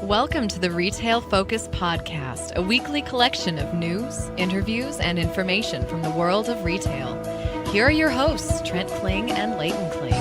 Welcome to the Retail Focus Podcast, a weekly collection of news, interviews, and information from the world of retail. Here are your hosts, Trent Kling and Leighton Kling.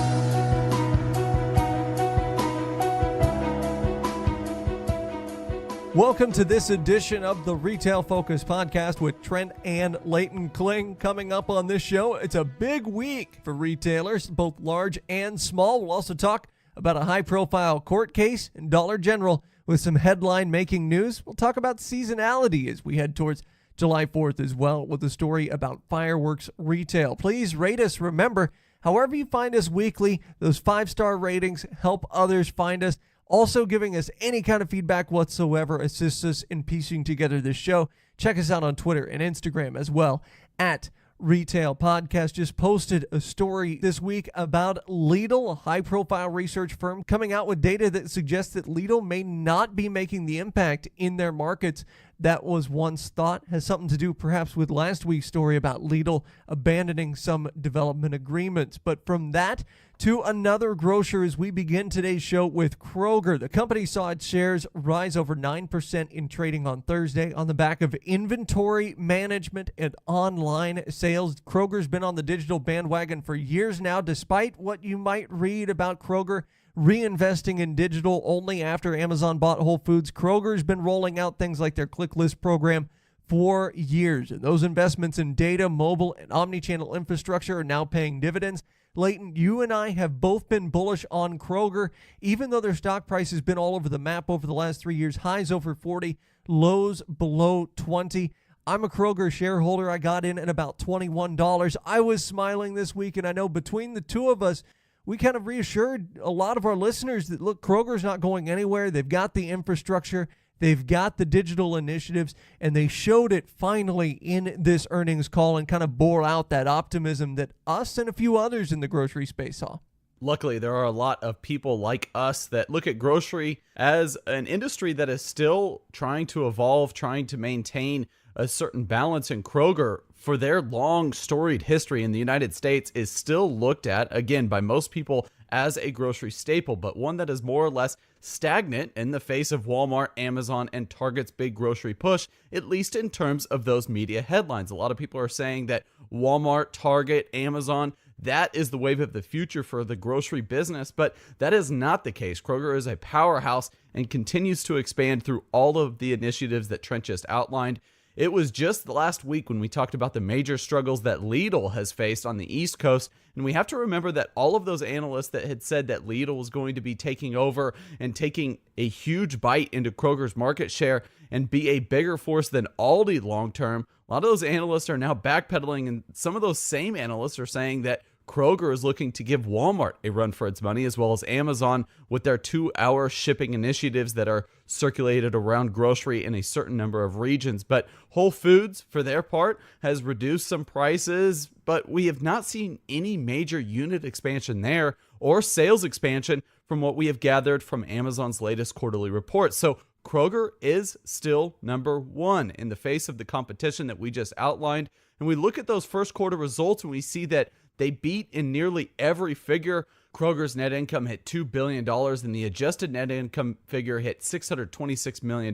Welcome to this edition of the Retail Focus Podcast with Trent and Leighton Kling. Coming up on this show, it's a big week for retailers, both large and small. We'll also talk about a high-profile court case in Dollar General with some headline-making news. We'll talk about seasonality as we head towards July 4th as well with a story about fireworks retail. Please rate us. Remember, however you find us weekly, those 5-star ratings help others find us. Also, giving us any kind of feedback whatsoever assists us in piecing together this show. Check us out on Twitter and Instagram as well at Retail Podcast. Just posted a story this week about Lidl, a high-profile research firm, coming out with data that suggests that Lidl may not be making the impact in their markets that was once thought. Has something to do perhaps with last week's story about Lidl abandoning some development agreements. But from that to another grocer as we begin today's show with Kroger. The company saw its shares rise over 9% in trading on Thursday on the back of inventory management and online sales. Kroger's been on the digital bandwagon for years now, despite what you might read about Kroger reinvesting in digital only after Amazon bought Whole Foods. Kroger's been rolling out things like their Click List program for years, and those investments in data, mobile, and omnichannel infrastructure are now paying dividends. Leighton, you and I have both been bullish on Kroger, even though their stock price has been all over the map over the last 3 years. Highs over 40, lows below 20. I'm a Kroger shareholder. I got in at about $21. I was smiling this week, and I know between the two of us, we kind of reassured a lot of our listeners that, look, Kroger's not going anywhere. They've got the infrastructure. They've got the digital initiatives, and they showed it finally in this earnings call and kind of bore out that optimism that us and a few others in the grocery space saw. Luckily, there are a lot of people like us that look at grocery as an industry that is still trying to evolve, trying to maintain a certain balance, and Kroger, for their long storied history in the United States, is still looked at, again, by most people as a grocery staple, but one that is more or less stagnant in the face of Walmart, Amazon, and Target's big grocery push, at least in terms of those media headlines. A lot of people are saying that Walmart, Target, Amazon, that is the wave of the future for the grocery business, but that is not the case. Kroger is a powerhouse and continues to expand through all of the initiatives that Trent just outlined. It was just the last week when we talked about the major struggles that Lidl has faced on the East Coast, and we have to remember that all of those analysts that had said that Lidl was going to be taking over and taking a huge bite into Kroger's market share and be a bigger force than Aldi long term, a lot of those analysts are now backpedaling, and some of those same analysts are saying that Kroger is looking to give Walmart a run for its money, as well as Amazon with their 2-hour shipping initiatives that are circulated around grocery in a certain number of regions. But Whole Foods, for their part, has reduced some prices, but we have not seen any major unit expansion there or sales expansion from what we have gathered from Amazon's latest quarterly report. So Kroger is still number one in the face of the competition that we just outlined. And we look at those first quarter results and we see that they beat in nearly every figure. Kroger's net income hit $2 billion and the adjusted net income figure hit $626 million.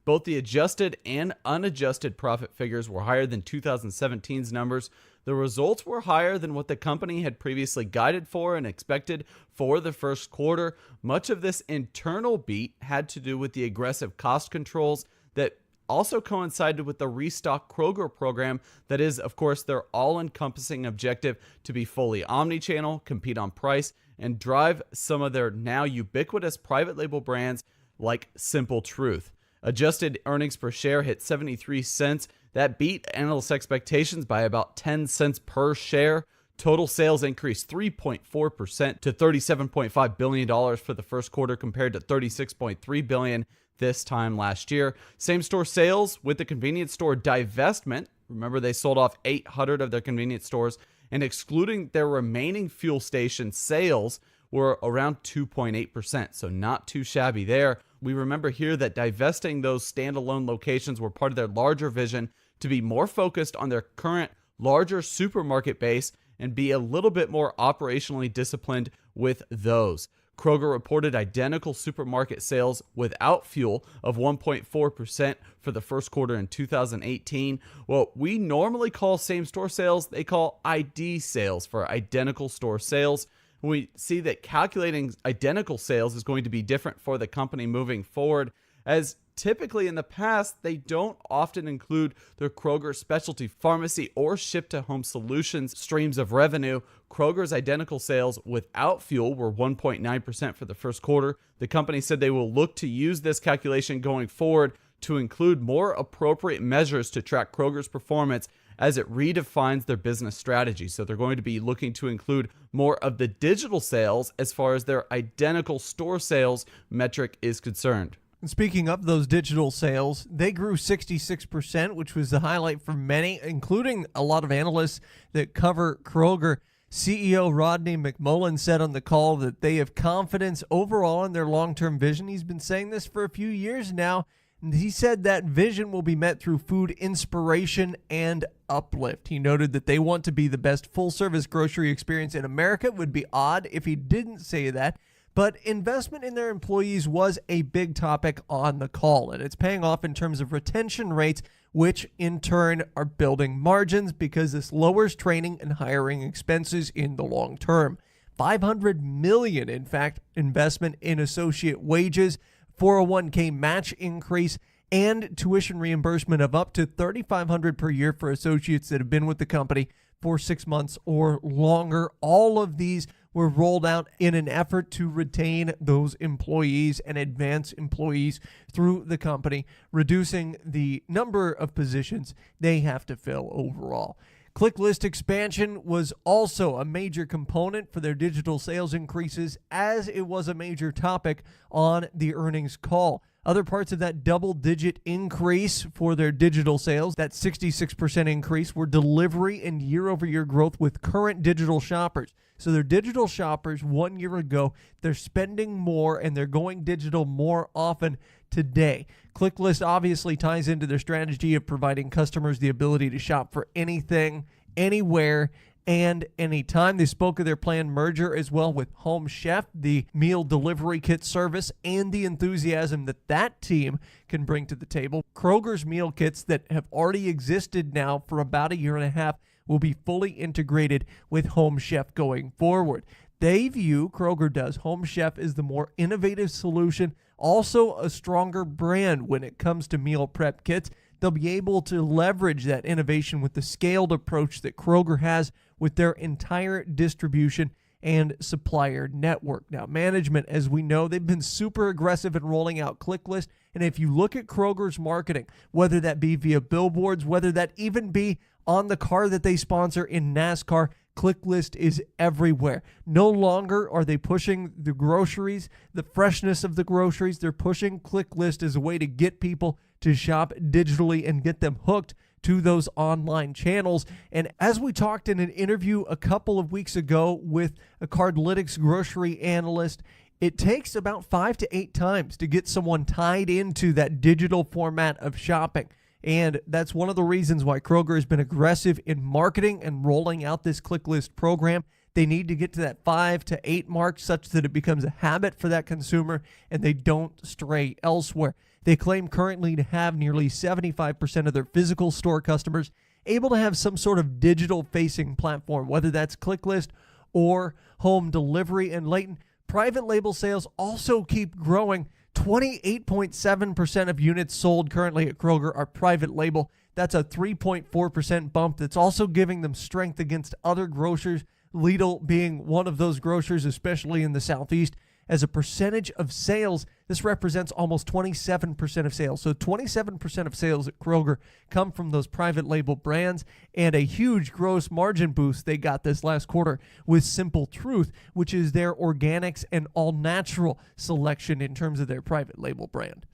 Both the adjusted and unadjusted profit figures were higher than 2017's numbers. The results were higher than what the company had previously guided for and expected for the first quarter. Much of this internal beat had to do with the aggressive cost controls that also coincided with the Restock Kroger program that is, of course, their all-encompassing objective to be fully omnichannel, compete on price, and drive some of their now ubiquitous private label brands like Simple Truth. Adjusted earnings per share hit 73 cents. That beat analyst expectations by about 10 cents per share. Total sales increased 3.4% to $37.5 billion for the first quarter compared to $36.3 billion this time last year. Same-store sales with the convenience store divestment. Remember, they sold off 800 of their convenience stores, and excluding their remaining fuel station sales were around 2.8%, so not too shabby there. We remember here that divesting those standalone locations were part of their larger vision to be more focused on their current larger supermarket base and be a little bit more operationally disciplined with those. Kroger reported identical supermarket sales without fuel of 1.4% for the first quarter in 2018. What we normally call same-store sales, they call ID sales for identical store sales. We see that calculating identical sales is going to be different for the company moving forward, as typically in the past, they don't often include their Kroger specialty pharmacy or ship-to-home solutions streams of revenue. Kroger's identical sales without fuel were 1.9% for the first quarter. The company said they will look to use this calculation going forward to include more appropriate measures to track Kroger's performance as it redefines their business strategy. So they're going to be looking to include more of the digital sales as far as their identical store sales metric is concerned. And speaking of those digital sales, they grew 66%, which was the highlight for many, including a lot of analysts that cover Kroger. CEO Rodney McMullen said on the call that they have confidence overall in their long-term vision. He's been saying this for a few years now. And he said that vision will be met through food inspiration and uplift. He noted that they want to be the best full-service grocery experience in America. It would be odd if he didn't say that. But investment in their employees was a big topic on the call, and it's paying off in terms of retention rates, which in turn are building margins because this lowers training and hiring expenses in the long term. $500 million, in fact, investment in associate wages, 401k match increase, and tuition reimbursement of up to $3,500 per year for associates that have been with the company for 6 months or longer. All of these were rolled out in an effort to retain those employees and advance employees through the company, reducing the number of positions they have to fill overall. Click list expansion was also a major component for their digital sales increases, as it was a major topic on the earnings call. Other parts of that double-digit increase for their digital sales, that 66% increase, were delivery and year-over-year growth with current digital shoppers. So their digital shoppers 1 year ago, they're spending more and they're going digital more often today. ClickList obviously ties into their strategy of providing customers the ability to shop for anything, anywhere, and anytime. They spoke of their planned merger as well with Home Chef, the meal delivery kit service, and the enthusiasm that that team can bring to the table. Kroger's meal kits that have already existed now for about a year and a half will be fully integrated with Home Chef going forward. They view, Kroger does, Home Chef as the more innovative solution, also a stronger brand when it comes to meal prep kits. They'll be able to leverage that innovation with the scaled approach that Kroger has with their entire distribution and supplier network. Now, management, as we know, they've been super aggressive in rolling out ClickList. And if you look at Kroger's marketing, whether that be via billboards, whether that even be on the car that they sponsor in NASCAR, ClickList is everywhere. No longer are they pushing the groceries, the freshness of the groceries. They're pushing ClickList as a way to get people to shop digitally and get them hooked to those online channels. And as we talked in an interview a couple of weeks ago with a Cardlytics grocery analyst, it takes about 5 to 8 times to get someone tied into that digital format of shopping. And that's one of the reasons why Kroger has been aggressive in marketing and rolling out this ClickList program. They need to get to that 5 to 8 mark such that it becomes a habit for that consumer and they don't stray elsewhere. They claim currently to have nearly 75% of their physical store customers able to have some sort of digital-facing platform, whether that's ClickList or home delivery. And Leighton, private label sales also keep growing. 28.7% of units sold currently at Kroger are private label. That's a 3.4% bump that's also giving them strength against other grocers, Lidl being one of those grocers, especially in the Southeast. As a percentage of sales, this represents almost 27% of sales. So 27% of sales at Kroger come from those private label brands, and a huge gross margin boost they got this last quarter with Simple Truth, which is their organics and all-natural selection in terms of their private label brand.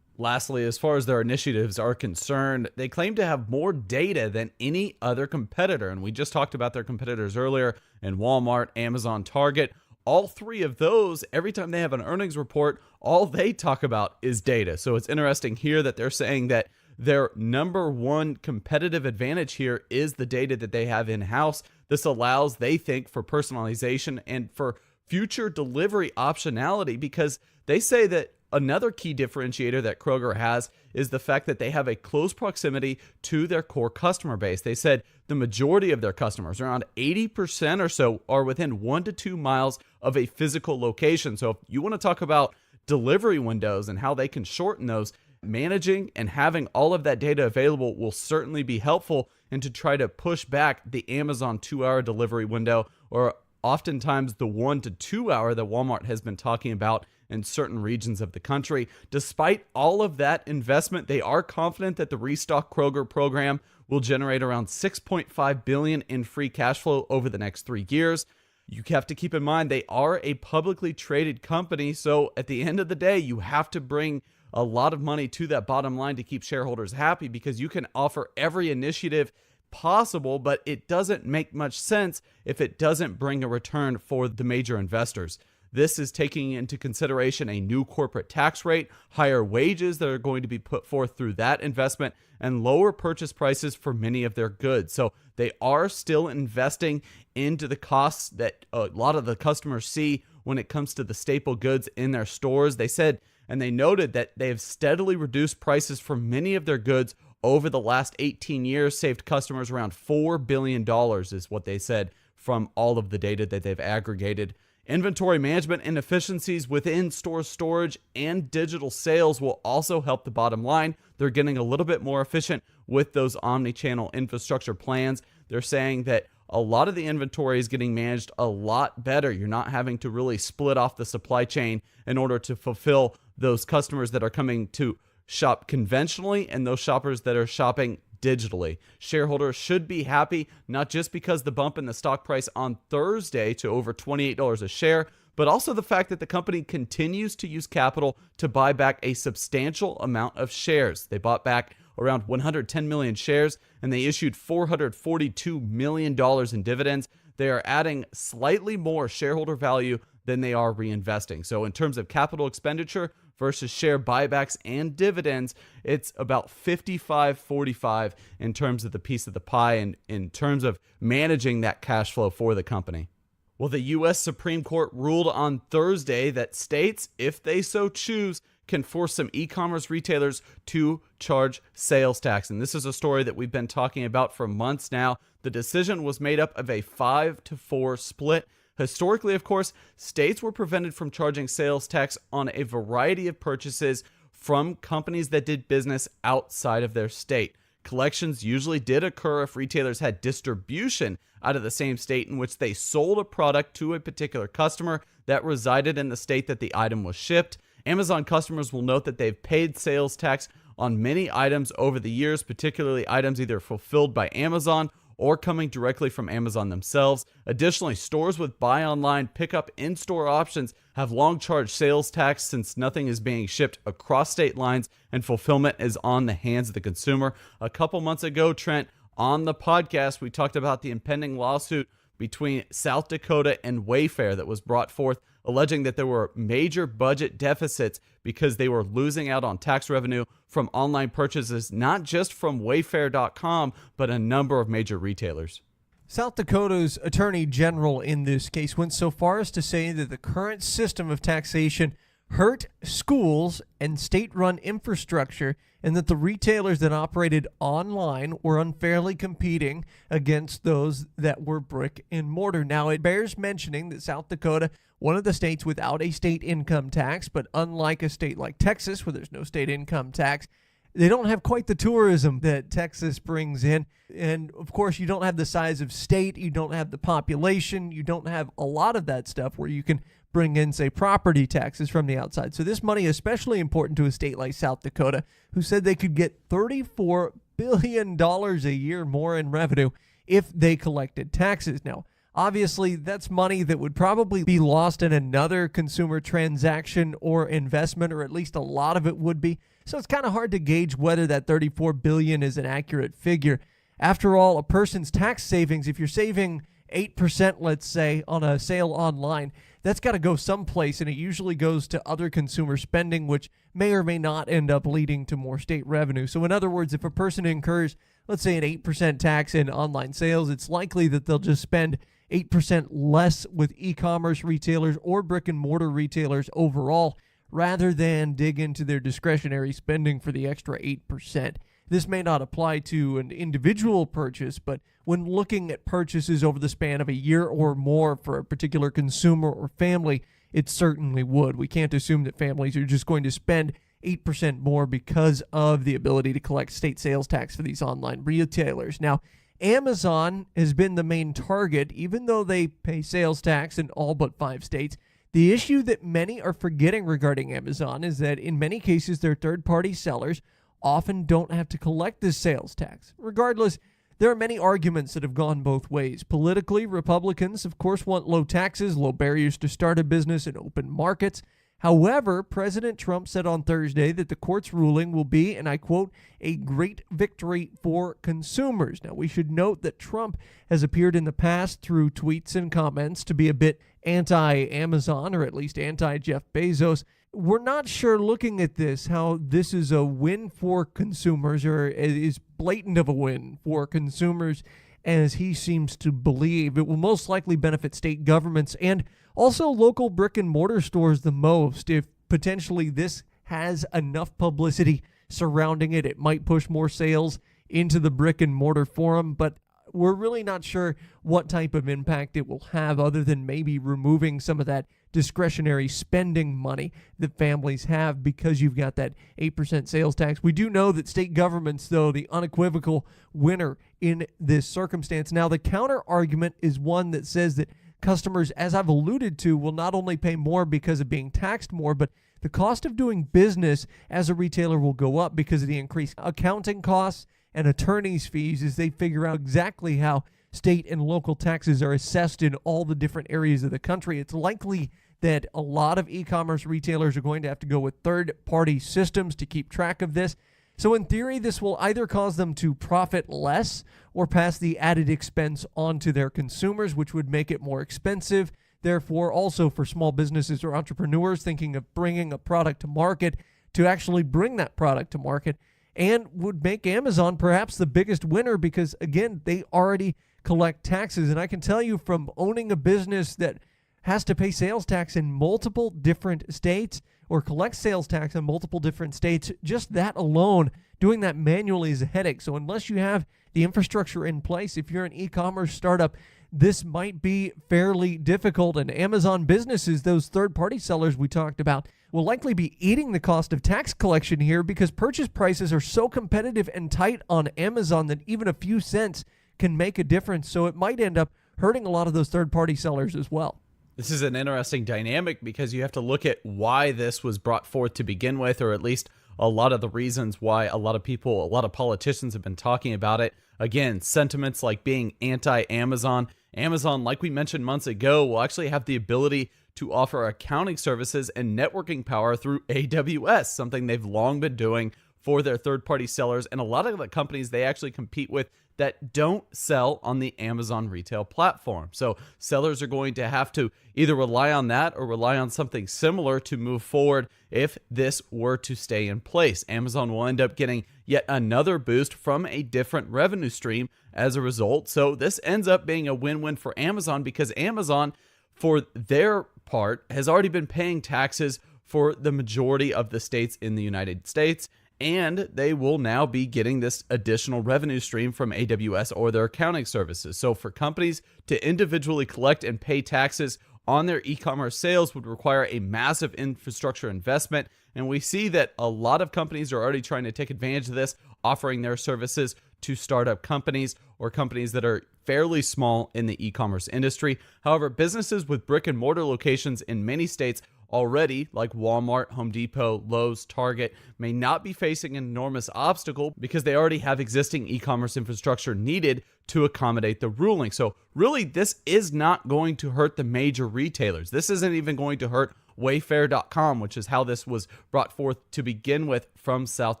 Lastly, as far as their initiatives are concerned, they claim to have more data than any other competitor. And we just talked about their competitors earlier in Walmart, Amazon, Target. All three of those, every time they have an earnings report, all they talk about is data. So it's interesting here that they're saying that their number one competitive advantage here is the data that they have in-house. This allows, they think, for personalization and for future delivery optionality, because they say that another key differentiator that Kroger has is the fact that they have a close proximity to their core customer base. They said the majority of their customers, around 80% or so, are within 1 to 2 miles of a physical location. So if you want to talk about delivery windows and how they can shorten those, managing and having all of that data available will certainly be helpful, and to try to push back the Amazon 2-hour delivery window, or oftentimes the 1 to 2 hour that Walmart has been talking about in certain regions of the country. Despite all of that investment, they are confident that the Restock Kroger program will generate around $6.5 billion in free cash flow over the next 3 years. You have to keep in mind they are a publicly traded company, so at the end of the day, you have to bring a lot of money to that bottom line to keep shareholders happy, because you can offer every initiative possible, but it doesn't make much sense if it doesn't bring a return for the major investors. This is taking into consideration a new corporate tax rate, higher wages that are going to be put forth through that investment, and lower purchase prices for many of their goods. So they are still investing into the costs that a lot of the customers see when it comes to the staple goods in their stores. They said, and they noted, that they have steadily reduced prices for many of their goods over the last 18 years, saved customers around $4 billion is what they said from all of the data that they've aggregated. Inventory management and efficiencies within store storage and digital sales will also help the bottom line. They're getting a little bit more efficient with those omni-channel infrastructure plans. They're saying that a lot of the inventory is getting managed a lot better. You're not having to really split off the supply chain in order to fulfill those customers that are coming to shop conventionally and those shoppers that are shopping digitally. Shareholders should be happy, not just because the bump in the stock price on Thursday to over $28 a share, but also the fact that the company continues to use capital to buy back a substantial amount of shares. They bought back around 110 million shares, and they issued $442 million in dividends. They are adding slightly more shareholder value than they are reinvesting. So in terms of capital expenditure versus share buybacks and dividends, it's about 55-45 in terms of the piece of the pie and in terms of managing that cash flow for the company. Well, the U.S. Supreme Court ruled on Thursday that states, if they so choose, can force some e-commerce retailers to charge sales tax. And this is a story that we've been talking about for months now. The decision was made up of a 5-4 split. Historically, of course, states were prevented from charging sales tax on a variety of purchases from companies that did business outside of their state. Collections usually did occur if retailers had distribution out of the same state in which they sold a product to a particular customer that resided in the state that the item was shipped. Amazon customers will note that they've paid sales tax on many items over the years, particularly items either fulfilled by Amazon or coming directly from Amazon themselves. Additionally, stores with buy online, pick up in-store options have long charged sales tax since nothing is being shipped across state lines and fulfillment is on the hands of the consumer. A couple months ago, Trent, on the podcast, we talked about the impending lawsuit between South Dakota and Wayfair that was brought forth, alleging that there were major budget deficits because they were losing out on tax revenue from online purchases, not just from Wayfair.com, but a number of major retailers. South Dakota's Attorney General in this case went so far as to say that the current system of taxation hurt schools and state-run infrastructure, and that the retailers that operated online were unfairly competing against those that were brick and mortar. Now, it bears mentioning that South Dakota, one of the states without a state income tax, but unlike a state like Texas, where there's no state income tax, they don't have quite the tourism that Texas brings in. And of course, you don't have the size of state, you don't have the population, you don't have a lot of that stuff where you can bring in, say, property taxes from the outside. So this money is especially important to a state like South Dakota, who said they could get $34 billion a year more in revenue if they collected taxes. Now, obviously, that's money that would probably be lost in another consumer transaction or investment, or at least a lot of it would be. So it's kind of hard to gauge whether that $34 billion is an accurate figure. After all, a person's tax savings, if you're saving 8%, let's say, on a sale online, that's got to go someplace, and it usually goes to other consumer spending, which may or may not end up leading to more state revenue. So in other words, if a person incurs, let's say, an 8% tax in online sales, it's likely that they'll just spend 8% less with e-commerce retailers or brick and mortar retailers overall, rather than dig into their discretionary spending for the extra 8%. This may not apply to an individual purchase, but when looking at purchases over the span of a year or more for a particular consumer or family, it certainly would. We can't assume that families are just going to spend 8% more because of the ability to collect state sales tax for these online retailers. Now, Amazon has been the main target, even though they pay sales tax in all but 5 states. The issue that many are forgetting regarding Amazon is that in many cases, their third-party sellers often don't have to collect this sales tax. Regardless, there are many arguments that have gone both ways. Politically, Republicans, of course, want low taxes, low barriers to start a business, and open markets. However, President Trump said on Thursday that the court's ruling will be, and I quote, a great victory for consumers. Now, we should note that Trump has appeared in the past through tweets and comments to be a bit anti-Amazon, or at least anti-Jeff Bezos. We're not sure, looking at this, how this is a win for consumers, or is blatant of a win for consumers as he seems to believe. It will most likely benefit state governments and also local brick and mortar stores the most. If potentially this has enough publicity surrounding it, it might push more sales into the brick and mortar forum, but we're really not sure what type of impact it will have, other than maybe removing some of that discretionary spending money that families have because you've got that 8% sales tax. We do know that state governments, though, the unequivocal winner in this circumstance. Now, the counter argument is one that says that customers, as I've alluded to, will not only pay more because of being taxed more, but the cost of doing business as a retailer will go up because of the increased accounting costs and attorney's fees as they figure out exactly how state and local taxes are assessed in all the different areas of the country. It's likely that a lot of e-commerce retailers are going to have to go with third-party systems to keep track of this. So in theory, this will either cause them to profit less or pass the added expense on to their consumers, which would make it more expensive. Therefore, also for small businesses or entrepreneurs thinking of bringing a product to market, to actually bring that product to market, and would make Amazon perhaps the biggest winner because, again, they already collect taxes. And I can tell you from owning a business that has to pay sales tax in multiple different states or collect sales tax in multiple different states, just that alone, doing that manually is a headache. So unless you have the infrastructure in place, if you're an e-commerce startup, this might be fairly difficult. And Amazon businesses, those third-party sellers we talked about, will likely be eating the cost of tax collection here because purchase prices are so competitive and tight on Amazon that even a few cents can make a difference. So it might end up hurting a lot of those third-party sellers as well. This is an interesting dynamic because you have to look at why this was brought forth to begin with, or at least a lot of the reasons why a lot of people, a lot of politicians have been talking about it. Again, sentiments like being anti-Amazon. Amazon, like we mentioned months ago, will actually have the ability to offer accounting services and networking power through AWS, something they've long been doing for their third-party sellers. And a lot of the companies they actually compete with that don't sell on the Amazon retail platform. So sellers are going to have to either rely on that or rely on something similar to move forward if this were to stay in place. Amazon will end up getting yet another boost from a different revenue stream as a result. So this ends up being a win-win for Amazon because Amazon, for their part, has already been paying taxes for the majority of the states in the United States. And they will now be getting this additional revenue stream from AWS or their accounting services. So for companies to individually collect and pay taxes on their e-commerce sales would require a massive infrastructure investment. And we see that a lot of companies are already trying to take advantage of this, offering their services to startup companies or companies that are fairly small in the e-commerce industry. However, businesses with brick and mortar locations in many states already, like Walmart, Home Depot, Lowe's, Target, may not be facing an enormous obstacle because they already have existing e-commerce infrastructure needed to accommodate the ruling. So really, this is not going to hurt the major retailers. This isn't even going to hurt Wayfair.com, which is how this was brought forth to begin with from South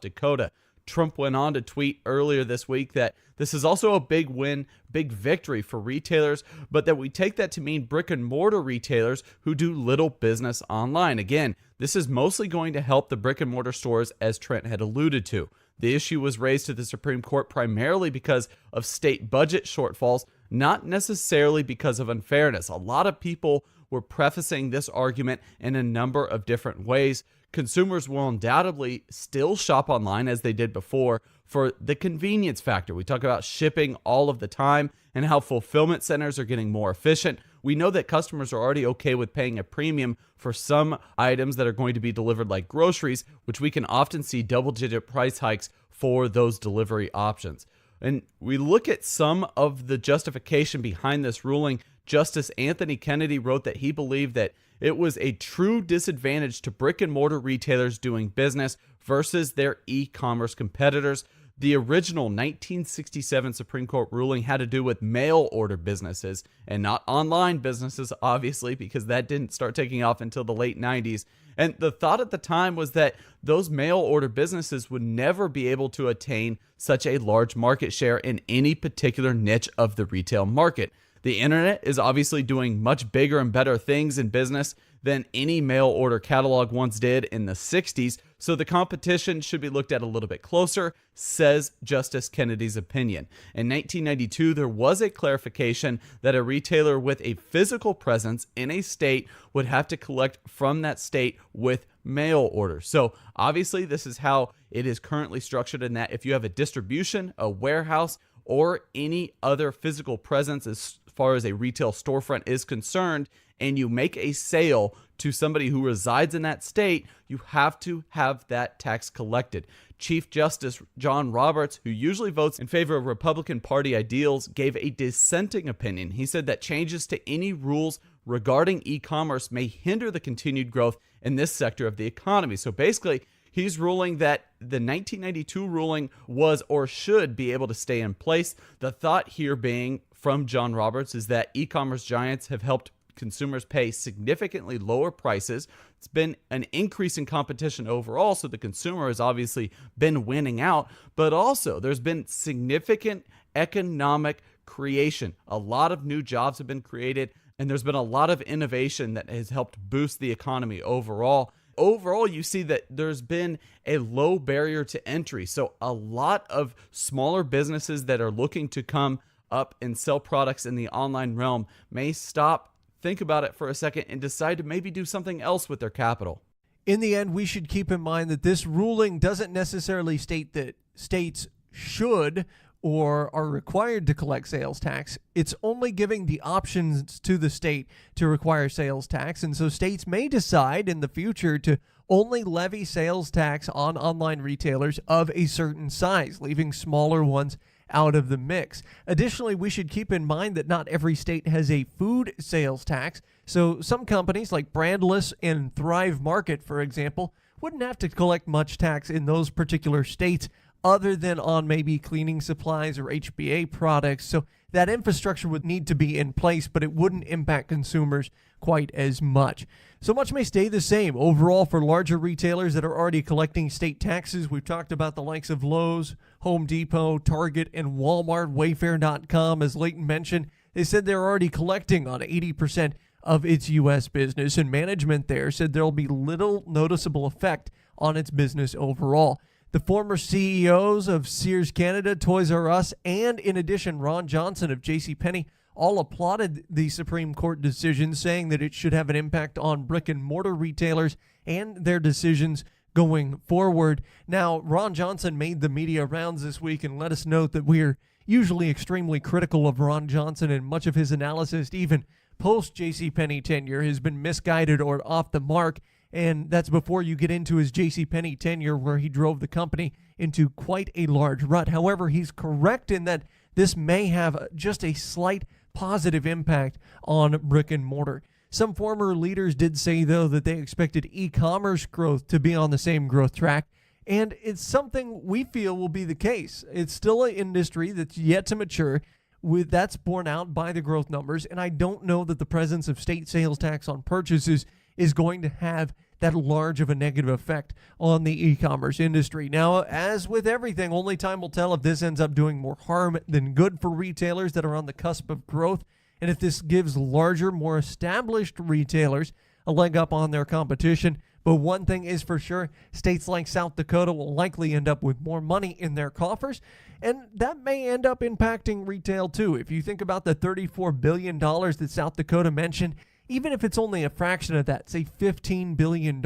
Dakota. Trump went on to tweet earlier this week that this is also a big win, big victory for retailers, but that we take that to mean brick and mortar retailers who do little business online. Again, this is mostly going to help the brick and mortar stores, as Trent had alluded to. The issue was raised to the Supreme Court primarily because of state budget shortfalls, not necessarily because of unfairness. A lot of people were prefacing this argument in a number of different ways. Consumers will undoubtedly still shop online as they did before for the convenience factor. We talk about shipping all of the time and how fulfillment centers are getting more efficient. We know that customers are already okay with paying a premium for some items that are going to be delivered like groceries, which we can often see double-digit price hikes for those delivery options. And we look at some of the justification behind this ruling. Justice Anthony Kennedy wrote that he believed that it was a true disadvantage to brick and mortar retailers doing business versus their e-commerce competitors. The original 1967 Supreme Court ruling had to do with mail order businesses and not online businesses, obviously, because that didn't start taking off until the late 90s. And the thought at the time was that those mail order businesses would never be able to attain such a large market share in any particular niche of the retail market. The internet is obviously doing much bigger and better things in business than any mail order catalog once did in the 60s, so the competition should be looked at a little bit closer, says Justice Kennedy's opinion. In 1992, there was a clarification that a retailer with a physical presence in a state would have to collect from that state with mail orders. So obviously, this is how it is currently structured, in that if you have a distribution, a warehouse, or any other physical presence as far as a retail storefront is concerned, and you make a sale to somebody who resides in that state, you have to have that tax collected. Chief Justice John Roberts, who usually votes in favor of Republican Party ideals, gave a dissenting opinion. He said that changes to any rules regarding e-commerce may hinder the continued growth in this sector of the economy. So basically, he's ruling that the 1992 ruling was or should be able to stay in place. The thought here being from John Roberts is that e-commerce giants have helped consumers pay significantly lower prices. It's been an increase in competition overall, so the consumer has obviously been winning out, but also there's been significant economic creation. A lot of new jobs have been created, and there's been a lot of innovation that has helped boost the economy overall. Overall, you see that there's been a low barrier to entry. So a lot of smaller businesses that are looking to come up and sell products in the online realm may stop, think about it for a second, and decide to maybe do something else with their capital. In the end, we should keep in mind that this ruling doesn't necessarily state that states should or are required to collect sales tax. It's only giving the options to the state to require sales tax. And so states may decide in the future to only levy sales tax on online retailers of a certain size, leaving smaller ones out of the mix. Additionally, we should keep in mind that not every state has a food sales tax. So some companies like Brandless and Thrive Market, for example, wouldn't have to collect much tax in those particular states other than on maybe cleaning supplies or HBA products. So that infrastructure would need to be in place, but it wouldn't impact consumers quite as much. So much may stay the same overall for larger retailers that are already collecting state taxes. We've talked about the likes of Lowe's, Home Depot, Target, and Walmart. Wayfair.com, as Leighton mentioned, they said they're already collecting on 80% of its U.S. business, and management there said there'll be little noticeable effect on its business overall. The former CEOs of Sears Canada, Toys R Us, and in addition, Ron Johnson of JCPenney all applauded the Supreme Court decision, saying that it should have an impact on brick and mortar retailers and their decisions going forward. Now, Ron Johnson made the media rounds this week and let us know that we're usually extremely critical of Ron Johnson, and much of his analysis, even post JCPenney tenure, has been misguided or off the mark. And that's before you get into his JCPenney tenure, where he drove the company into quite a large rut. However, he's correct in that this may have just a slight positive impact on brick and mortar. Some former leaders did say, though, that they expected e-commerce growth to be on the same growth track, and it's something we feel will be the case. It's still an industry that's yet to mature. That's borne out by the growth numbers, and I don't know that the presence of state sales tax on purchases is going to have that large of a negative effect on the e-commerce industry. Now, as with everything, only time will tell if this ends up doing more harm than good for retailers that are on the cusp of growth, and if this gives larger, more established retailers a leg up on their competition. But one thing is for sure, states like South Dakota will likely end up with more money in their coffers, and that may end up impacting retail too. If you think about the $34 billion that South Dakota mentioned, even if it's only a fraction of that, say $15 billion,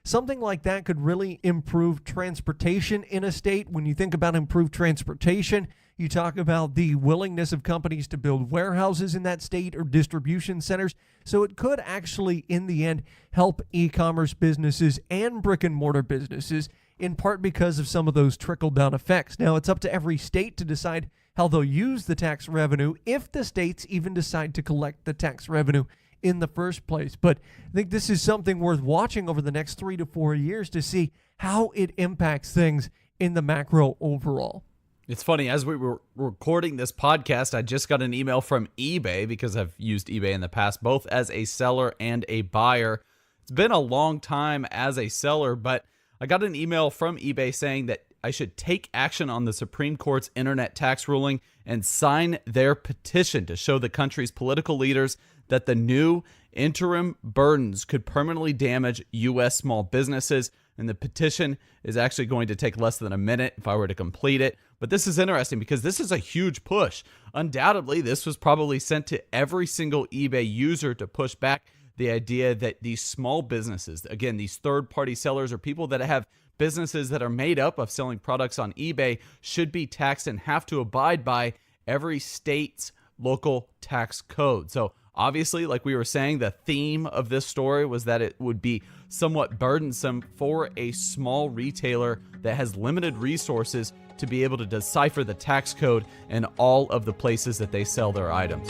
something like that could really improve transportation in a state. When you think about improved transportation, you talk about the willingness of companies to build warehouses in that state or distribution centers. So it could actually, in the end, help e-commerce businesses and brick and mortar businesses, in part because of some of those trickle-down effects. Now, it's up to every state to decide how they'll use the tax revenue, if the states even decide to collect the tax revenue in the first place. But I think this is something worth watching over the next 3 to 4 years to see how it impacts things in the macro overall. It's funny, as we were recording this podcast, I just got an email from eBay, because I've used eBay in the past, both as a seller and a buyer. It's been a long time as a seller, but I got an email from eBay saying that I should take action on the Supreme Court's internet tax ruling and sign their petition to show the country's political leaders that the new interim burdens could permanently damage U.S. small businesses. And the petition is actually going to take less than a minute if I were to complete it. But this is interesting because this is a huge push. Undoubtedly, this was probably sent to every single eBay user to push back the idea that these small businesses, again, these third-party sellers or people that have businesses that are made up of selling products on eBay, should be taxed and have to abide by every state's local tax code. So obviously, like we were saying, the theme of this story was that it would be somewhat burdensome for a small retailer that has limited resources to be able to decipher the tax code in all of the places that they sell their items.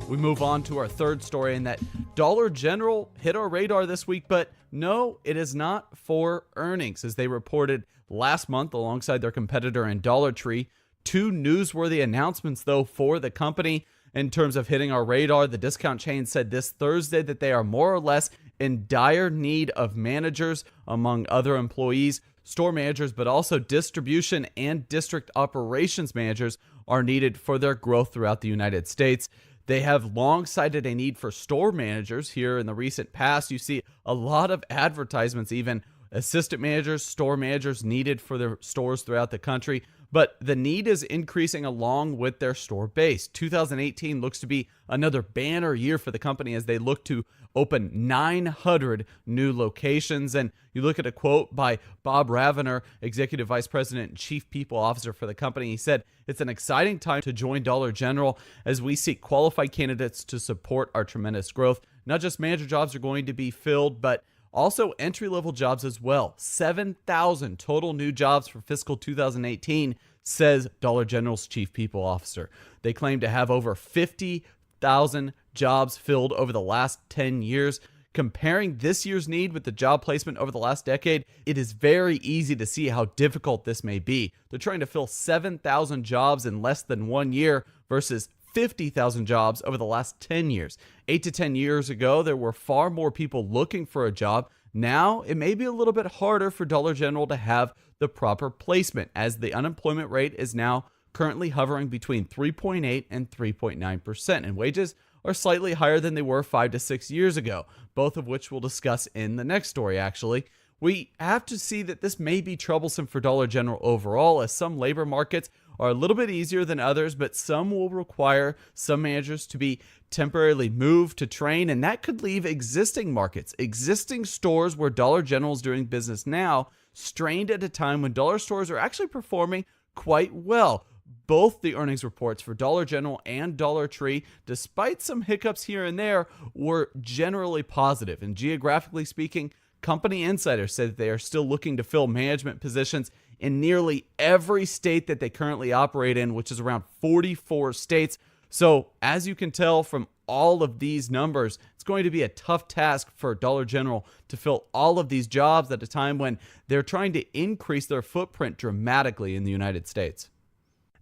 We move on to our third story, and that Dollar General hit our radar this week, but no, it is not for earnings. As they reported last month alongside their competitor in Dollar Tree, two newsworthy announcements though for the company in terms of hitting our radar. The discount chain said this Thursday that they are more or less in dire need of managers, among other employees. Store managers, but also distribution and district operations managers are needed for their growth throughout the United States. They have long cited a need for store managers. Here in the recent past, you see a lot of advertisements, even assistant managers, store managers needed for their stores throughout the country. But the need is increasing along with their store base. 2018 looks to be another banner year for the company as they look to open 900 new locations. And you look at a quote by Bob Ravener, Executive Vice President and Chief People Officer for the company. He said, "It's an exciting time to join Dollar General as we seek qualified candidates to support our tremendous growth. Not just manager jobs are going to be filled, but also entry-level jobs as well. 7,000 total new jobs for fiscal 2018, says Dollar General's Chief People Officer. They claim to have over 50,000 jobs filled over the last 10 years. Comparing this year's need with the job placement over the last decade, it is very easy to see how difficult this may be. They're trying to fill 7,000 jobs in less than 1 year versus 50,000 jobs over the last 10 years. 8 to 10 years ago, there were far more people looking for a job. Now, it may be a little bit harder for Dollar General to have the proper placement, as the unemployment rate is now currently hovering between 3.8 and 3.9%, and wages are slightly higher than they were 5 to 6 years ago, both of which we'll discuss in the next story, actually. We have to see that this may be troublesome for Dollar General overall, as some labor markets are a little bit easier than others, but some will require some managers to be temporarily moved to train, and that could leave existing markets, existing stores where Dollar General is doing business now, strained at a time when dollar stores are actually performing quite well. Both the earnings reports for Dollar General and Dollar Tree, despite some hiccups here and there, were generally positive. And geographically speaking, company insiders said that they are still looking to fill management positions in nearly every state that they currently operate in, which is around 44 states. So as you can tell from all of these numbers, it's going to be a tough task for Dollar General to fill all of these jobs at a time when they're trying to increase their footprint dramatically in the United States.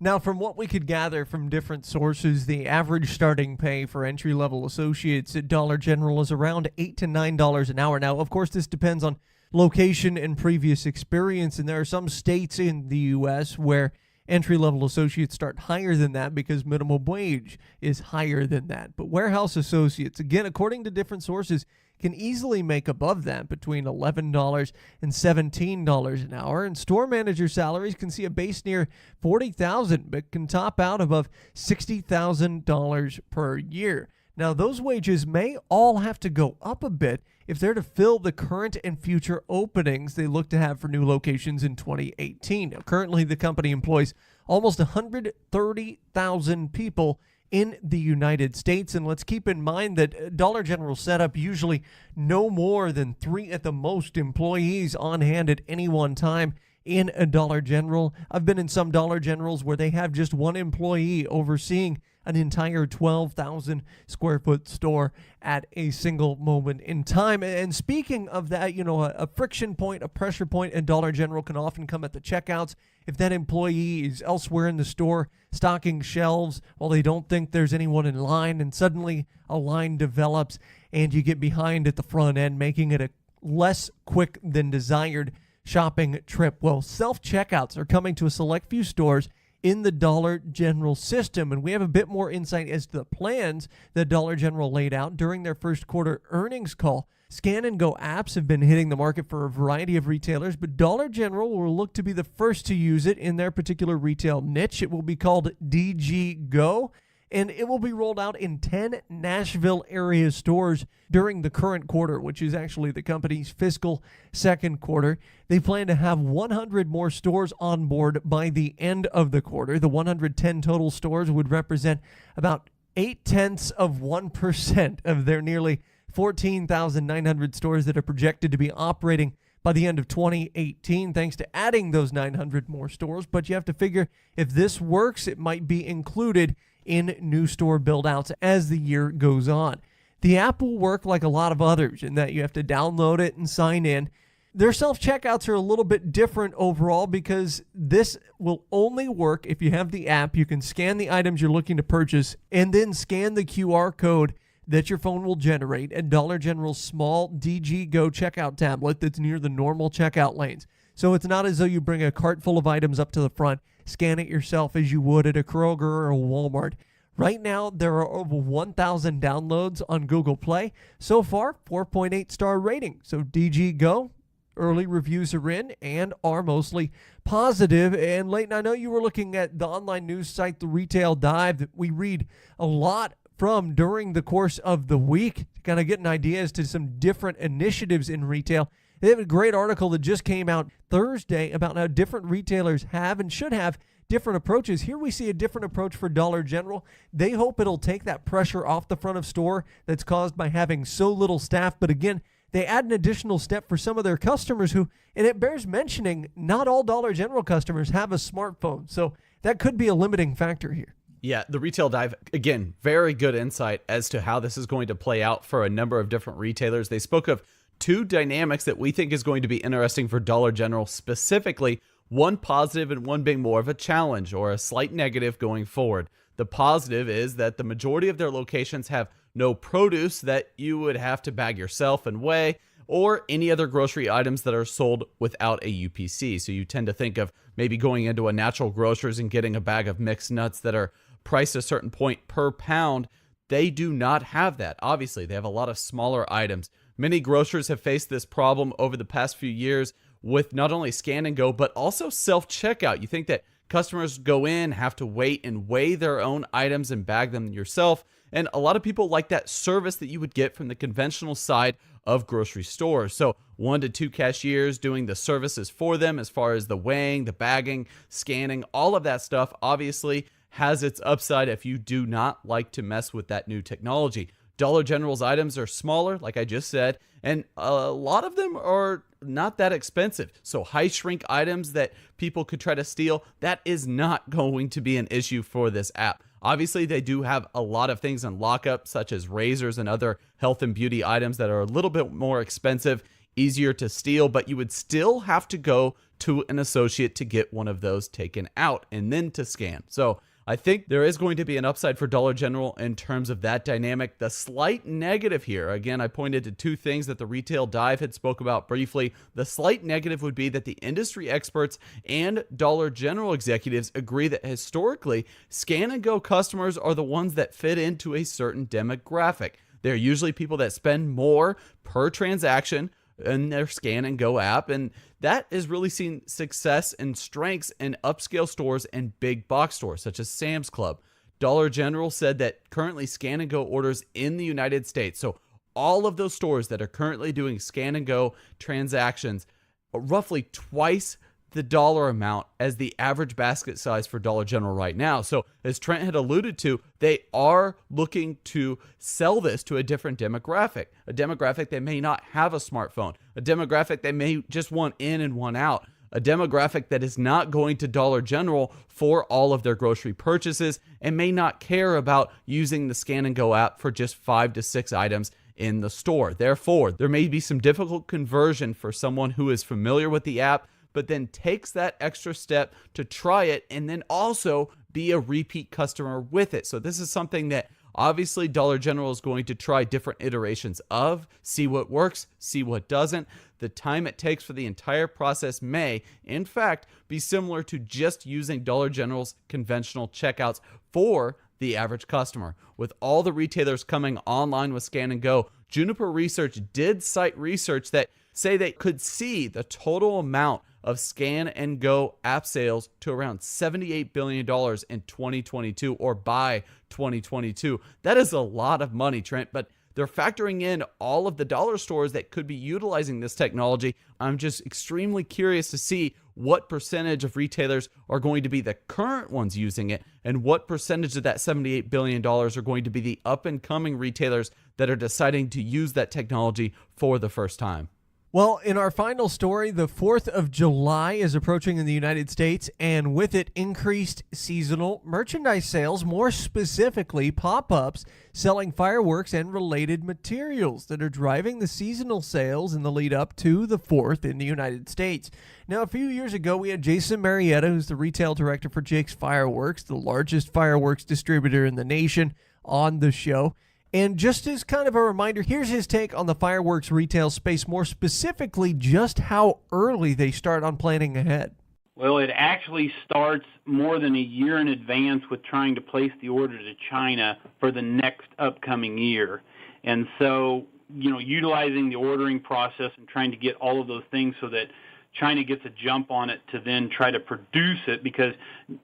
Now, from what we could gather from different sources, the average starting pay for entry-level associates at Dollar General is around $8 to $9 an hour. Now, of course, this depends on location and previous experience, and there are some states in the U.S. where Entry-level associates start higher than that because minimum wage is higher than that. But warehouse associates, again, according to different sources, can easily make above that, between $11 and $17 an hour. And store manager salaries can see a base near $40,000, but can top out above $60,000 per year. Now, those wages may all have to go up a bit if they're to fill the current and future openings they look to have for new locations in 2018. Now, currently, the company employs almost 130,000 people in the United States. And let's keep in mind that Dollar General setup usually no more than 3 at the most employees on hand at any one time in a Dollar General. I've been in some Dollar Generals where they have just one employee overseeing an entire 12,000 square foot store at a single moment in time. And speaking of that, a friction point, a pressure point in Dollar General can often come at the checkouts. If that employee is elsewhere in the store stocking shelves while they don't think there's anyone in line, and suddenly a line develops and you get behind at the front end, making it a less quick than desired shopping trip. Well, self-checkouts are coming to a select few stores in the Dollar General system, and we have a bit more insight as to the plans that Dollar General laid out during their first quarter earnings call. Scan and Go apps have been hitting the market for a variety of retailers, but Dollar General will look to be the first to use it in their particular retail niche. It will be called DG Go, and it will be rolled out in 10 Nashville area stores during the current quarter, which is actually the company's fiscal second quarter. They plan to have 100 more stores on board by the end of the quarter. The 110 total stores would represent about 0.8% of their nearly 14,900 stores that are projected to be operating by the end of 2018, thanks to adding those 900 more stores. But you have to figure, if this works, it might be included in new store build-outs as the year goes on. The app will work like a lot of others in that you have to download it and sign in. Their self-checkouts are a little bit different overall because this will only work if you have the app. You can scan the items you're looking to purchase and then scan the QR code that your phone will generate at Dollar General's small DG Go checkout tablet that's near the normal checkout lanes. So it's not as though you bring a cart full of items up to the front, scan it yourself as you would at a Kroger or a Walmart. Right now, there are over 1,000 downloads on Google Play. So far, 4.8 star rating. So DG Go, early reviews are in and are mostly positive. And Leighton, I know you were looking at the online news site, The Retail Dive, that we read a lot from during the course of the week to kind of get an idea as to some different initiatives in retail. They have a great article that just came out Thursday about how different retailers have and should have different approaches. Here we see a different approach for Dollar General. They hope it'll take that pressure off the front of store that's caused by having so little staff. But again, they add an additional step for some of their customers who, and it bears mentioning, not all Dollar General customers have a smartphone. So that could be a limiting factor here. Yeah, the Retail Dive, again, very good insight as to how this is going to play out for a number of different retailers. They spoke of two dynamics that we think is going to be interesting for Dollar General specifically, one positive and one being more of a challenge or a slight negative going forward. The positive is that the majority of their locations have no produce that you would have to bag yourself and weigh, or any other grocery items that are sold without a UPC. So you tend to think of maybe going into a natural grocers and getting a bag of mixed nuts that are priced a certain point per pound. They do not have that. Obviously, they have a lot of smaller items. Many grocers have faced this problem over the past few years with not only scan and go, but also self-checkout. You think that customers go in, have to wait and weigh their own items and bag them yourself. And a lot of people like that service that you would get from the conventional side of grocery stores. So 1 to 2 cashiers doing the services for them as far as the weighing, the bagging, scanning, all of that stuff obviously has its upside if you do not like to mess with that new technology. Dollar General's items are smaller, like I just said, and a lot of them are not that expensive. So high shrink items that people could try to steal, that is not going to be an issue for this app. Obviously, they do have a lot of things on lockup, such as razors and other health and beauty items that are a little bit more expensive, easier to steal, but you would still have to go to an associate to get one of those taken out and then to scan. So I think there is going to be an upside for Dollar General in terms of that dynamic. The slight negative here, again, I pointed to two things that the Retail Dive had spoke about briefly. The slight negative would be that the industry experts and Dollar General executives agree that historically, Scan and Go customers are the ones that fit into a certain demographic. They're usually people that spend more per transaction in their Scan and Go app, and that has really seen success and strengths in upscale stores and big box stores such as Sam's Club. Dollar General said that currently Scan and Go orders in the United States, so all of those stores that are currently doing Scan and Go transactions, roughly twice the dollar amount as the average basket size for Dollar General right now. So as Trent had alluded to, they are looking to sell this to a different demographic, a demographic that may not have a smartphone, a demographic that may just want in and want out, a demographic that is not going to Dollar General for all of their grocery purchases and may not care about using the Scan and Go app for just 5 to 6 items in the store. Therefore, there may be some difficult conversion for someone who is familiar with the app, but then takes that extra step to try it and then also be a repeat customer with it. So this is something that obviously Dollar General is going to try different iterations of, see what works, see what doesn't. The time it takes for the entire process may, in fact, be similar to just using Dollar General's conventional checkouts for the average customer. With all the retailers coming online with Scan and Go, Juniper Research did cite research that say they could see the total amount of Scan and Go app sales to around $78 billion in 2022 or by 2022. That is a lot of money, Trent, but they're factoring in all of the dollar stores that could be utilizing this technology. I'm just extremely curious to see what percentage of retailers are going to be the current ones using it and what percentage of that $78 billion are going to be the up and coming retailers that are deciding to use that technology for the first time. Well, in our final story, the 4th of July is approaching in the United States, and with it, increased seasonal merchandise sales, more specifically pop-ups selling fireworks and related materials that are driving the seasonal sales in the lead up to the 4th in the United States. Now, a few years ago, we had Jason Marietta, who's the retail director for Jake's Fireworks, the largest fireworks distributor in the nation, on the show. And just as kind of a reminder, here's his take on the fireworks retail space, more specifically just how early they start on planning ahead. Well, it actually starts more than a year in advance with trying to place the order to China for the next upcoming year. And so, utilizing the ordering process and trying to get all of those things so that China gets a jump on it to then try to produce it, because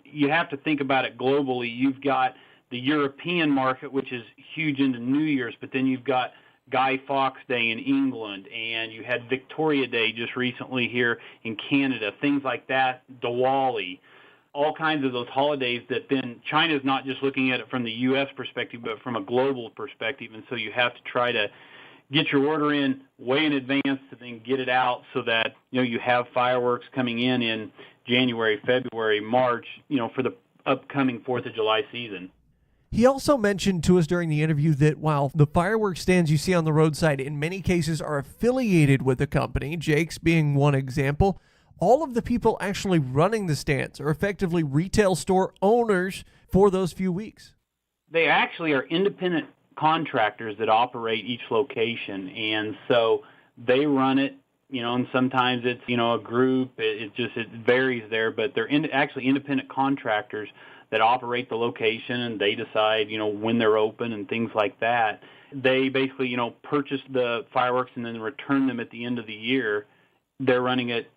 you have to think about it globally. You've got the European market, which is huge into New Year's, but then you've got Guy Fawkes Day in England, and you had Victoria Day just recently here in Canada, things like that, Diwali, all kinds of those holidays that then China's not just looking at it from the U.S. perspective, but from a global perspective, and so you have to try to get your order in way in advance to then get it out so that, you have fireworks coming in January, February, March, for the upcoming 4th of July season. He also mentioned to us during the interview that while the fireworks stands you see on the roadside in many cases are affiliated with the company, Jake's being one example, all of the people actually running the stands are effectively retail store owners for those few weeks. They actually are independent contractors that operate each location, and so they run it, and sometimes it's, a group, it varies there, but they're actually independent contractors that operate the location, and they decide, when they're open and things like that. They basically, purchase the fireworks and then return them at the end of the year. They're running it,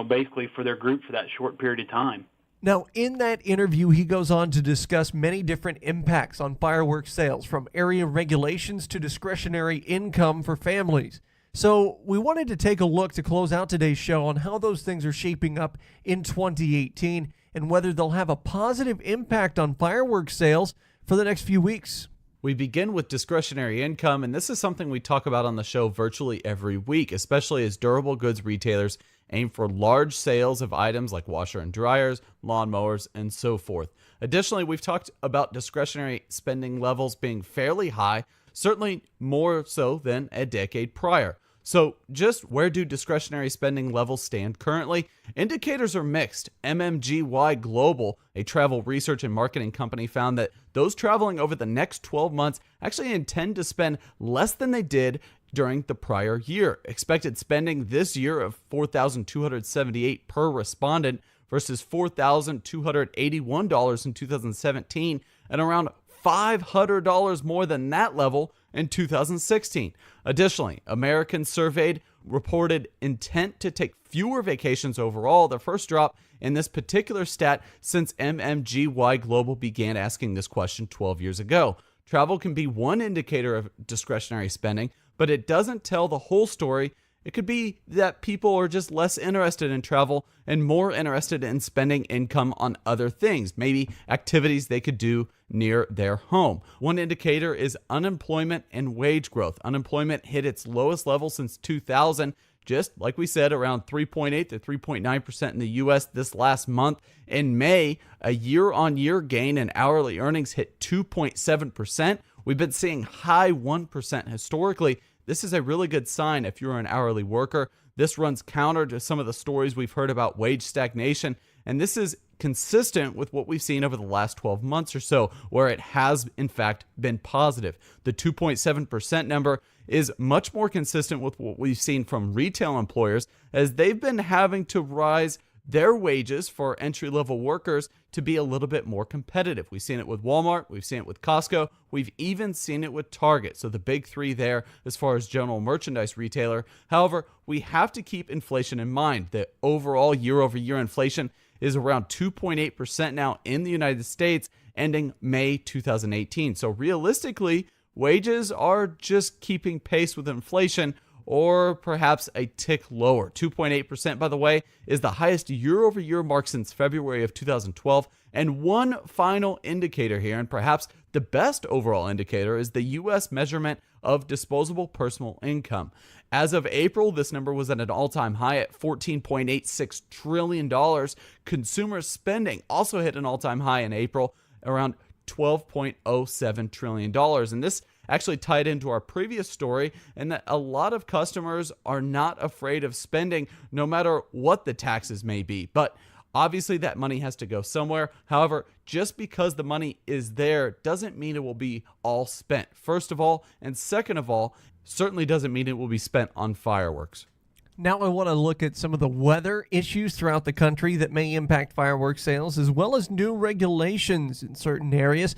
basically for their group for that short period of time. Now, in that interview, he goes on to discuss many different impacts on fireworks sales, from area regulations to discretionary income for families. So we wanted to take a look to close out today's show on how those things are shaping up in 2018 and whether they'll have a positive impact on fireworks sales for the next few weeks. We begin with discretionary income, and this is something we talk about on the show virtually every week, especially as durable goods retailers aim for large sales of items like washer and dryers, lawnmowers, and so forth. Additionally, we've talked about discretionary spending levels being fairly high, certainly more so than a decade prior. So just where do discretionary spending levels stand currently? Indicators are mixed. MMGY Global, a travel research and marketing company, found that those traveling over the next 12 months actually intend to spend less than they did during the prior year. Expected spending this year of $4,278 per respondent versus $4,281 in 2017 and around $500 more than that level in 2016. Additionally, Americans surveyed reported intent to take fewer vacations overall, the first drop in this particular stat since MMGY Global began asking this question 12 years ago. Travel can be one indicator of discretionary spending, but it doesn't tell the whole story. It could be that people are just less interested in travel and more interested in spending income on other things, maybe activities they could do near their home. One indicator is unemployment and wage growth. Unemployment hit its lowest level since 2000, just like we said, around 3.8 to 3.9% in the U.S. this last month. In May, a year-on-year gain in hourly earnings hit 2.7%. We've been seeing high 1% historically. This is a really good sign if you're an hourly worker. This runs counter to some of the stories we've heard about wage stagnation, and this is consistent with what we've seen over the last 12 months or so, where it has, in fact, been positive. The 2.7% number is much more consistent with what we've seen from retail employers, as they've been having to rise their wages for entry-level workers to be a little bit more competitive. We've seen it with Walmart, we've seen it with Costco, we've even seen it with Target. So the big three there as far as general merchandise retailer. However, we have to keep inflation in mind. The overall year-over-year inflation is around 2.8% now in the United States, ending May 2018. So realistically, wages are just keeping pace with inflation, or perhaps a tick lower. 2.8%, by the way, is the highest year-over-year mark since February of 2012. And one final indicator here, and perhaps the best overall indicator, is the U.S. measurement of disposable personal income. As of April, this number was at an all-time high at $14.86 trillion. Consumer spending also hit an all-time high in April, around $12.07 trillion. And this actually tied into our previous story, and that a lot of customers are not afraid of spending no matter what the taxes may be. But obviously that money has to go somewhere. However, just because the money is there doesn't mean it will be all spent, first of all. And second of all, certainly doesn't mean it will be spent on fireworks. Now I want to look at some of the weather issues throughout the country that may impact fireworks sales, as well as new regulations in certain areas.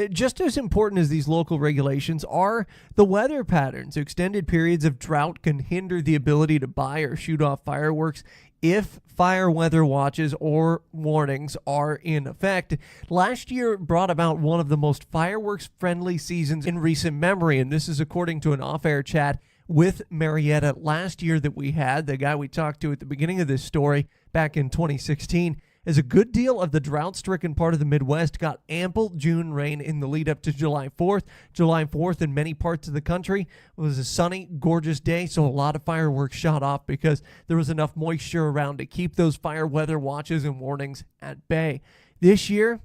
Just as important as these local regulations are the weather patterns. Extended periods of drought can hinder the ability to buy or shoot off fireworks if fire weather watches or warnings are in effect. Last year brought about one of the most fireworks-friendly seasons in recent memory, and this is according to an off-air chat with Marietta last year that we had. The guy we talked to at the beginning of this story back in 2016, as a good deal of the drought-stricken part of the Midwest got ample June rain in the lead up to July 4th. July 4th in many parts of the country was a sunny, gorgeous day, so a lot of fireworks shot off because there was enough moisture around to keep those fire weather watches and warnings at bay. This year,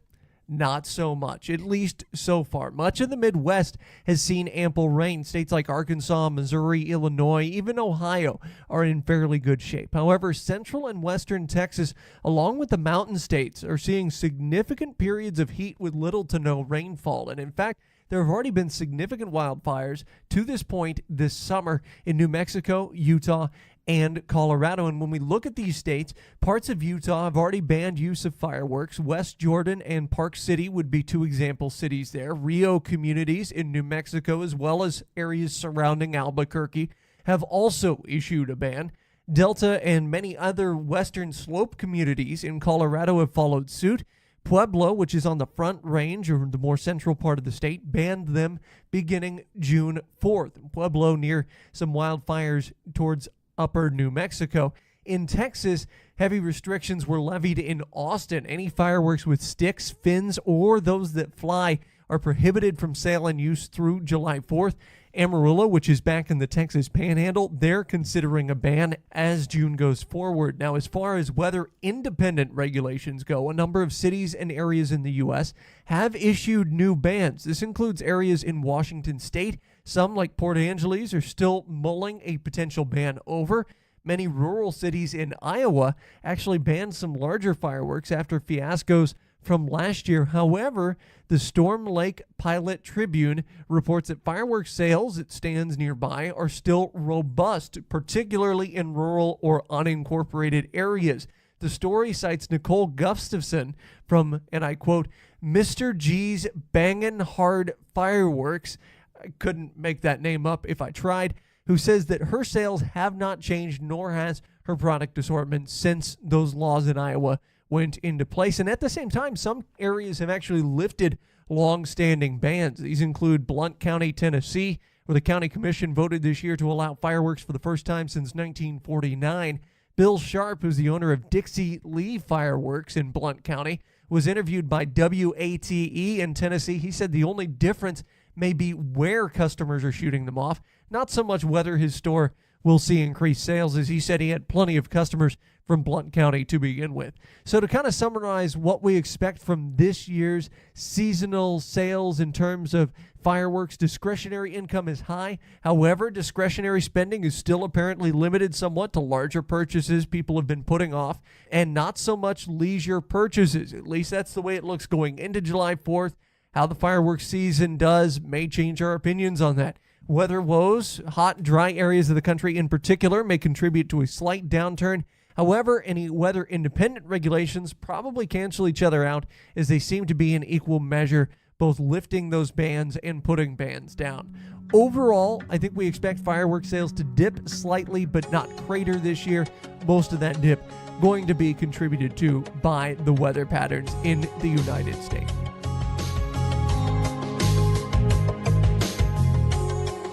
not so much, at least so far. Much of the Midwest has seen ample rain. States like Arkansas, Missouri, Illinois, even Ohio are in fairly good shape. However, central and western Texas, along with the mountain states, are seeing significant periods of heat with little to no rainfall. And in fact, there have already been significant wildfires to this point this summer in New Mexico, Utah, and Colorado. And when we look at these states, parts of Utah have already banned use of fireworks. West Jordan and Park City would be two example cities there. Rio communities in New Mexico, as well as areas surrounding Albuquerque, have also issued a ban. Delta and many other western slope communities in Colorado have followed suit. Pueblo, which is on the Front Range, or the more central part of the state, banned them beginning June 4th. Pueblo near some wildfires towards upper New Mexico. In Texas, heavy restrictions were levied in Austin. Any fireworks with sticks, fins, or those that fly are prohibited from sale and use through July 4th. Amarillo, which is back in the Texas Panhandle, they're considering a ban as June goes forward. Now, as far as weather-independent regulations go, a number of cities and areas in the U.S. have issued new bans. This includes areas in Washington State, Some, like Port Angeles, are still mulling a potential ban over. Many rural cities in Iowa actually banned some larger fireworks after fiascos from last year. However, the Storm Lake Pilot Tribune reports that fireworks sales at stands nearby are still robust, particularly in rural or unincorporated areas. The story cites Nicole Gustafson from, and I quote, Mr. G's Bangin' Hard Fireworks, I couldn't make that name up if I tried, who says that her sales have not changed, nor has her product assortment since those laws in Iowa went into place. And at the same time, some areas have actually lifted long-standing bans. These include Blount County, Tennessee, where the county commission voted this year to allow fireworks for the first time since 1949. Bill Sharp, who's the owner of Dixie Lee Fireworks in Blount County, was interviewed by WATE in Tennessee. He said the only difference may be where customers are shooting them off, not so much whether his store will see increased sales, as he said he had plenty of customers from Blount County to begin with. So to kind of summarize what we expect from this year's seasonal sales in terms of fireworks, discretionary income is high. However, discretionary spending is still apparently limited somewhat to larger purchases people have been putting off, and not so much leisure purchases. At least that's the way it looks going into July 4th. How the fireworks season does may change our opinions on that. Weather woes, hot, dry areas of the country in particular, may contribute to a slight downturn. However, any weather-independent regulations probably cancel each other out, as they seem to be in equal measure, both lifting those bans and putting bans down. Overall, I think we expect fireworks sales to dip slightly, but not crater this year. Most of that dip going to be contributed to by the weather patterns in the United States.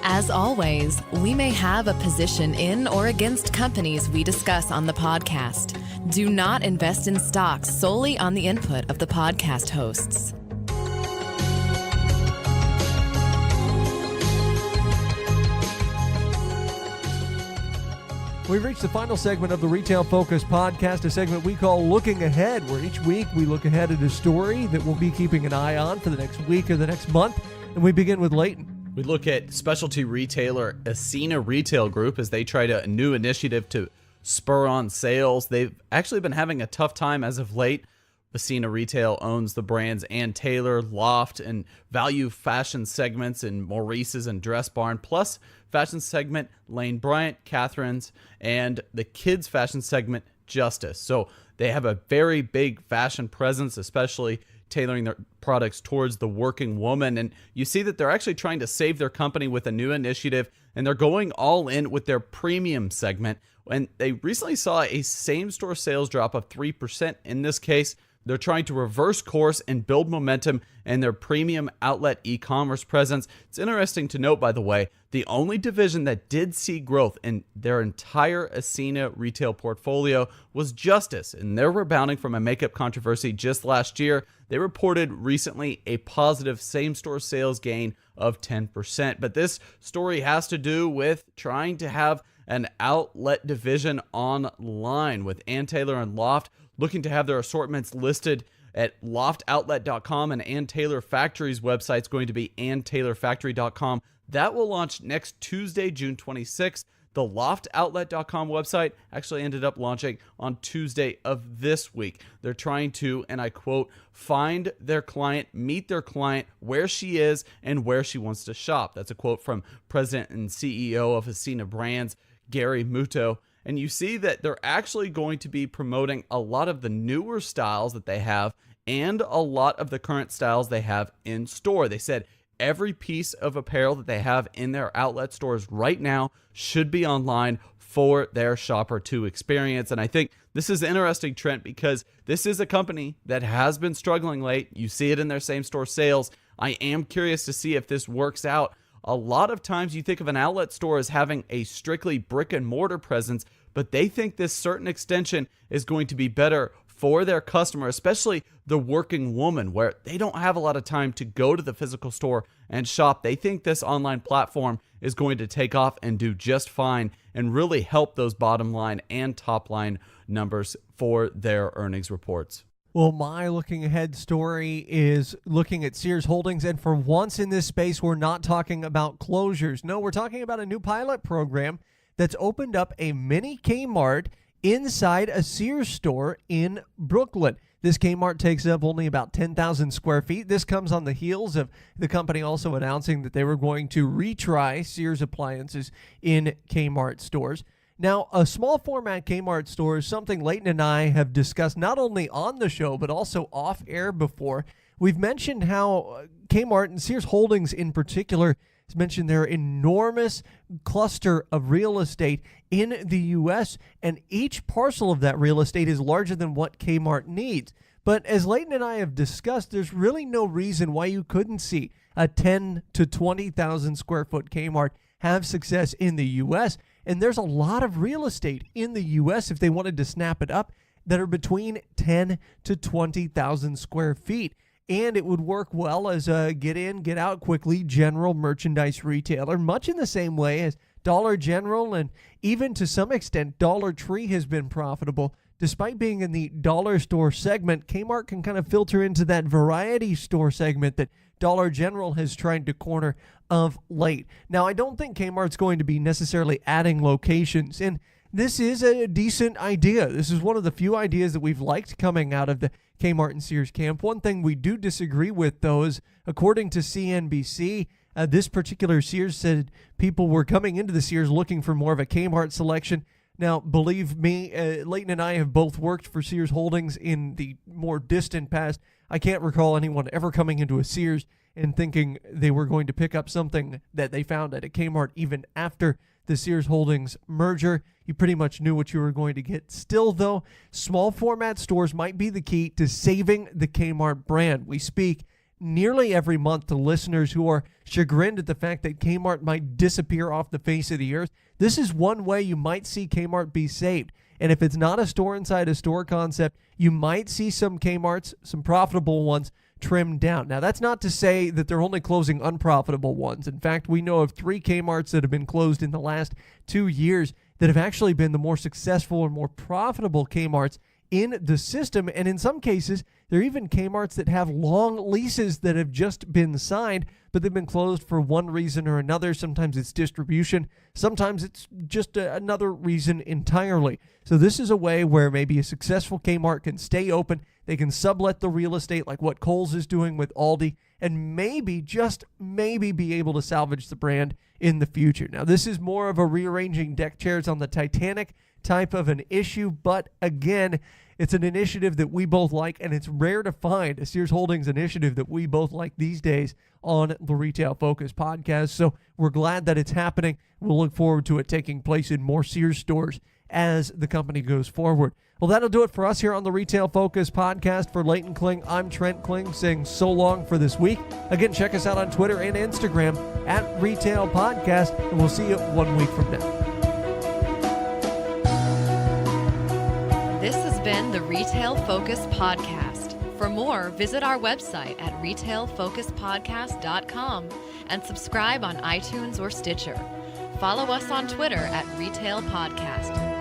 As always, we may have a position in or against companies we discuss on the podcast. Do not invest in stocks solely on the input of the podcast hosts. We've reached the final segment of the Retail Focus podcast, a segment we call Looking Ahead, where each week we look ahead at a story that we'll be keeping an eye on for the next week or the next month. And we begin with Leighton. We look at specialty retailer Ascena Retail Group as they tried a new initiative to spur on sales. They've actually been having a tough time as of late. Ascena Retail owns the brands Ann Taylor, Loft, and value fashion segments in Maurice's and Dress Barn, plus fashion segment Lane Bryant, Catherine's, and the kids fashion segment Justice. So they have a very big fashion presence, especially tailoring their products towards the working woman. And you see that they're actually trying to save their company with a new initiative, and they're going all in with their premium segment. And they recently saw a same-store sales drop of 3%. In this case, they're trying to reverse course and build momentum in their premium outlet e-commerce presence. It's interesting to note, by the way, the only division that did see growth in their entire Ascena retail portfolio was Justice, and they're rebounding from a makeup controversy just last year. They reported recently a positive same-store sales gain of 10%. But this story has to do with trying to have an outlet division online, with Ann Taylor and Loft looking to have their assortments listed at loftoutlet.com, and Ann Taylor Factory's website is going to be anntaylorfactory.com. That will launch next Tuesday, June 26th. The loftoutlet.com website actually ended up launching on Tuesday of this week. They're trying to, and I quote, find their client, meet their client where she is and where she wants to shop. That's a quote from President and CEO of Ascena Brands, Gary Muto. And you see that they're actually going to be promoting a lot of the newer styles that they have and a lot of the current styles they have in store. They said every piece of apparel that they have in their outlet stores right now should be online for their shopper to experience. And I think this is interesting, Trent, because this is a company that has been struggling late. You see it in their same-store sales. I am curious to see if this works out. A lot of times you think of an outlet store as having a strictly brick and mortar presence, but they think this certain extension is going to be better for their customer, especially the working woman, where they don't have a lot of time to go to the physical store and shop. They think this online platform is going to take off and do just fine and really help those bottom line and top line numbers for their earnings reports. Well, my looking ahead story is looking at Sears Holdings, and for once in this space, we're not talking about closures. No, we're talking about a new pilot program that's opened up a mini Kmart inside a Sears store in Brooklyn. This Kmart takes up only about 10,000 square feet. This comes on the heels of the company also announcing that they were going to retry Sears appliances in Kmart stores. Now, a small format Kmart store is something Leighton and I have discussed not only on the show, but also off air before. We've mentioned how Kmart and Sears Holdings in particular has mentioned their enormous cluster of real estate in the U.S., and each parcel of that real estate is larger than what Kmart needs. But as Leighton and I have discussed, there's really no reason why you couldn't see a 10 to 20,000 square foot Kmart have success in the U.S., and there's a lot of real estate in the U.S. if they wanted to snap it up that are between 10 to 20,000 square feet. And it would work well as a get in, get out quickly general merchandise retailer, much in the same way as Dollar General and even to some extent Dollar Tree has been profitable. Despite being in the dollar store segment, Kmart can kind of filter into that variety store segment that Dollar General has tried to corner of late. Now, I don't think Kmart's going to be necessarily adding locations, and this is a decent idea. This is one of the few ideas that we've liked coming out of the Kmart and Sears camp. One thing we do disagree with, though, is according to CNBC, this particular Sears said people were coming into the Sears looking for more of a Kmart selection. Now, believe me, Leighton and I have both worked for Sears Holdings in the more distant past. I can't recall anyone ever coming into a Sears and thinking they were going to pick up something that they found at a Kmart even after the Sears Holdings merger. You pretty much knew what you were going to get. Still, though, small format stores might be the key to saving the Kmart brand. We speak nearly every month to listeners who are chagrined at the fact that Kmart might disappear off the face of the earth. This is one way you might see Kmart be saved. And if it's not a store inside a store concept, you might see some Kmarts, some profitable ones, trimmed down. Now, that's not to say that they're only closing unprofitable ones. In fact, we know of 3 Kmarts that have been closed in the last 2 years that have actually been the more successful and more profitable Kmarts in the system. And in some cases, there are even Kmarts that have long leases that have just been signed, but they've been closed for one reason or another. Sometimes it's distribution. Sometimes it's just another reason entirely. So this is a way where maybe a successful Kmart can stay open. They can sublet the real estate like what Kohl's is doing with Aldi, and maybe, just maybe, be able to salvage the brand in the future. Now, this is more of a rearranging deck chairs on the Titanic type of an issue, but again, it's an initiative that we both like, and it's rare to find a Sears Holdings initiative that we both like these days on the Retail Focus podcast. So we're glad that it's happening. We'll look forward to it taking place in more Sears stores as the company goes forward. Well, that'll do it for us here on the Retail Focus podcast. For Leighton Kling, I'm Trent Kling saying so long for this week. Again, check us out on Twitter and Instagram at Retail Podcast, and we'll see you 1 week from now. This has been the Retail Focus Podcast. For more, visit our website at retailfocuspodcast.com and subscribe on iTunes or Stitcher. Follow us on Twitter at Retail Podcast.